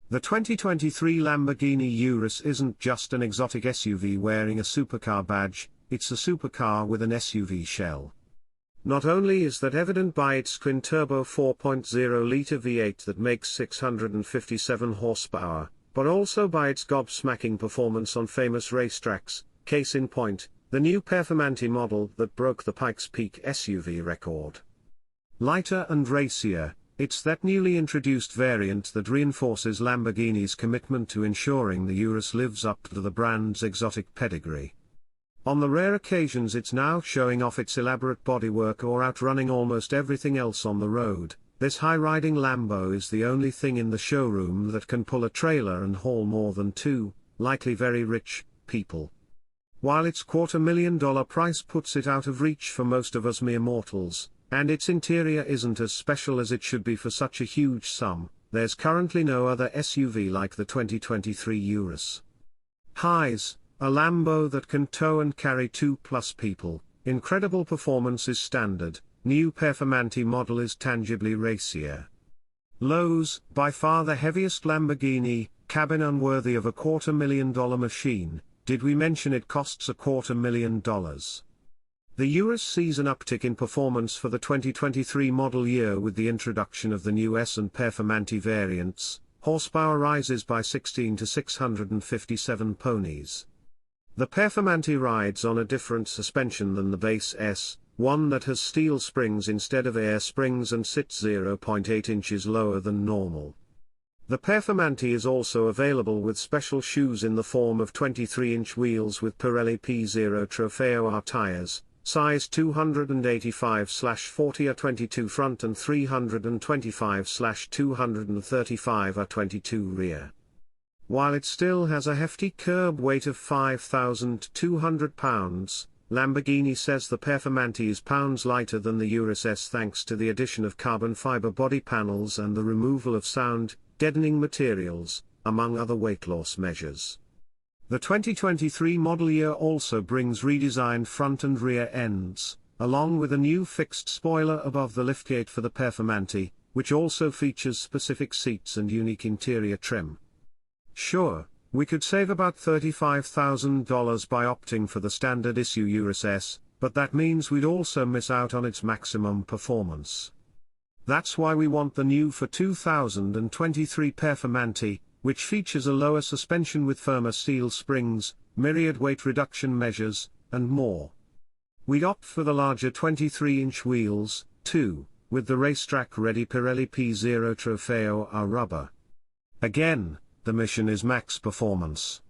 The 2023 Lamborghini Urus isn't just an exotic SUV wearing a supercar badge, it's a supercar with an SUV shell. Not only is that evident by its twin-turbo 4.0-liter V8 that makes 657 horsepower, but also by its gobsmacking performance on famous racetracks, case in point, the new Performante model that broke the Pikes Peak SUV record. Lighter and racier, it's that newly introduced variant that reinforces Lamborghini's commitment to ensuring the Urus lives up to the brand's exotic pedigree. On the rare occasions it's now showing off its elaborate bodywork or outrunning almost everything else on the road, this high-riding Lambo is the only thing in the showroom that can pull a trailer and haul more than two, likely very rich, people. While its $250,000 price puts it out of reach for most of us mere mortals, and its interior isn't as special as it should be for such a huge sum, there's currently no other SUV like the 2023 Urus. Highs, a Lambo that can tow and carry 2+ people, incredible performance is standard, new Performante model is tangibly racier. Lows, by far the heaviest Lamborghini, cabin unworthy of a $250,000 machine, did we mention it costs $250,000? The Urus sees an uptick in performance for the 2023 model year with the introduction of the new S and Performante variants, horsepower rises by 16 to 657 ponies. The Performante rides on a different suspension than the base S, one that has steel springs instead of air springs and sits 0.8 inches lower than normal. The Performante is also available with special shoes in the form of 23-inch wheels with Pirelli P0 Trofeo R tires, size 285/40 R22 front and 325/235 R22 rear. While it still has a hefty curb weight of 5,200 pounds, Lamborghini says the Performante is pounds lighter than the Urus S thanks to the addition of carbon fiber body panels and the removal of sound, deadening materials, among other weight loss measures. The 2023 model year also brings redesigned front and rear ends, along with a new fixed spoiler above the liftgate for the Performante, which also features specific seats and unique interior trim. Sure, we could save about $35,000 by opting for the standard issue Urus S, but that means we'd also miss out on its maximum performance. That's why we want the new for 2023 Performante, which features a lower suspension with firmer steel springs, myriad weight reduction measures, and more. We'd opt for the larger 23-inch wheels, too, with the racetrack-ready Pirelli P0 Trofeo R rubber. Again, the mission is max performance.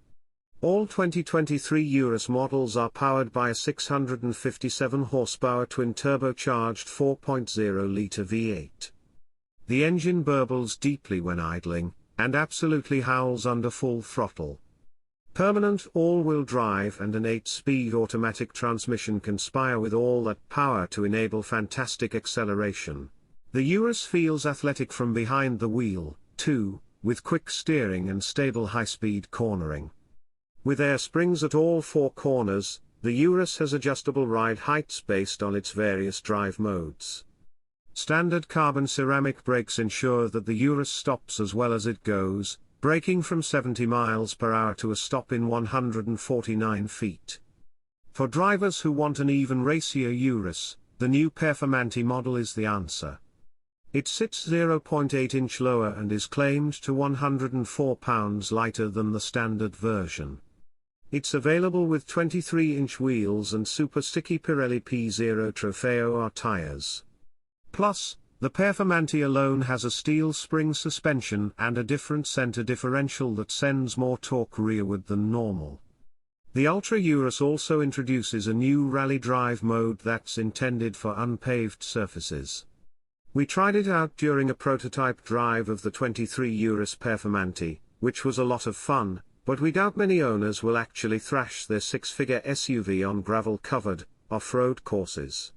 All 2023 Urus models are powered by a 657 horsepower twin-turbocharged 4.0-liter V8. The engine burbles deeply when idling, and absolutely howls under full throttle. Permanent all-wheel drive and an 8-speed automatic transmission conspire with all that power to enable fantastic acceleration. The Urus feels athletic from behind the wheel, too, with quick steering and stable high-speed cornering. With air springs at all four corners, the Urus has adjustable ride heights based on its various drive modes. Standard carbon ceramic brakes ensure that the Urus stops as well as it goes, braking from 70 miles per hour to a stop in 149 feet. For drivers who want an even racier Urus, the new Performante model is the answer. It sits 0.8 inch lower and is claimed to 104 pounds lighter than the standard version. It's available with 23-inch wheels and super sticky Pirelli P0 Trofeo R tires. Plus, the Performante alone has a steel spring suspension and a different center differential that sends more torque rearward than normal. The Ultra Urus also introduces a new rally drive mode that's intended for unpaved surfaces. We tried it out during a prototype drive of the 23 Urus Performante, which was a lot of fun, but we doubt many owners will actually thrash their six-figure SUV on gravel-covered, off-road courses.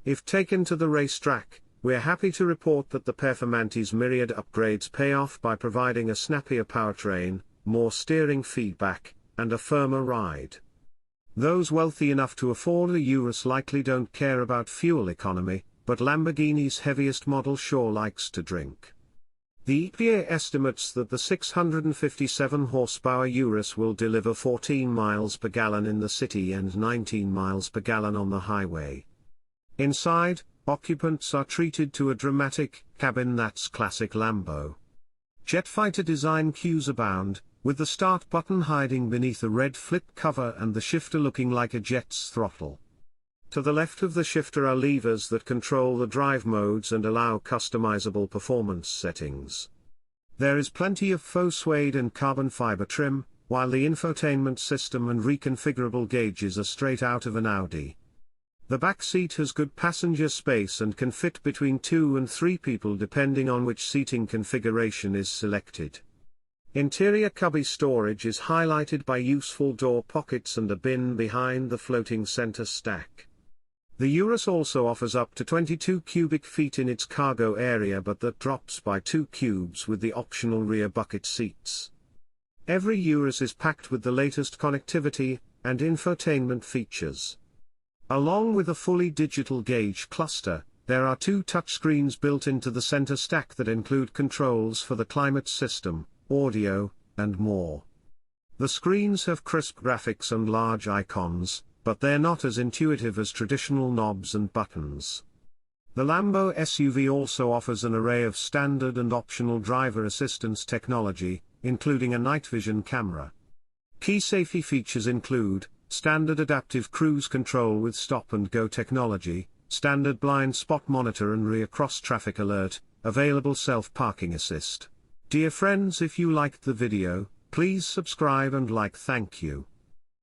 If taken to the racetrack, we're happy to report that the Performante's myriad upgrades pay off by providing a snappier powertrain, more steering feedback, and a firmer ride. Those wealthy enough to afford a Urus likely don't care about fuel economy, but Lamborghini's heaviest model sure likes to drink. The EPA estimates that the 657 horsepower Urus will deliver 14 miles per gallon in the city and 19 miles per gallon on the highway. Inside, occupants are treated to a dramatic cabin that's classic Lambo. Jet fighter design cues abound, with the start button hiding beneath a red flip cover and the shifter looking like a jet's throttle. To the left of the shifter are levers that control the drive modes and allow customizable performance settings. There is plenty of faux suede and carbon fiber trim, while the infotainment system and reconfigurable gauges are straight out of an Audi. The back seat has good passenger space and can fit between 2 and 3 people depending on which seating configuration is selected. Interior cubby storage is highlighted by useful door pockets and a bin behind the floating center stack. The Urus also offers up to 22 cubic feet in its cargo area, but that drops by 2 cubes with the optional rear bucket seats. Every Urus is packed with the latest connectivity and infotainment features. Along with a fully digital gauge cluster, there are 2 touchscreens built into the center stack that include controls for the climate system, audio, and more. The screens have crisp graphics and large icons, but they're not as intuitive as traditional knobs and buttons. The Lambo SUV also offers an array of standard and optional driver assistance technology, including a night vision camera. Key safety features include standard adaptive cruise control with stop-and-go technology, standard blind spot monitor and rear cross-traffic alert, available self-parking assist. Dear friends, if you liked the video, please subscribe and like. Thank you.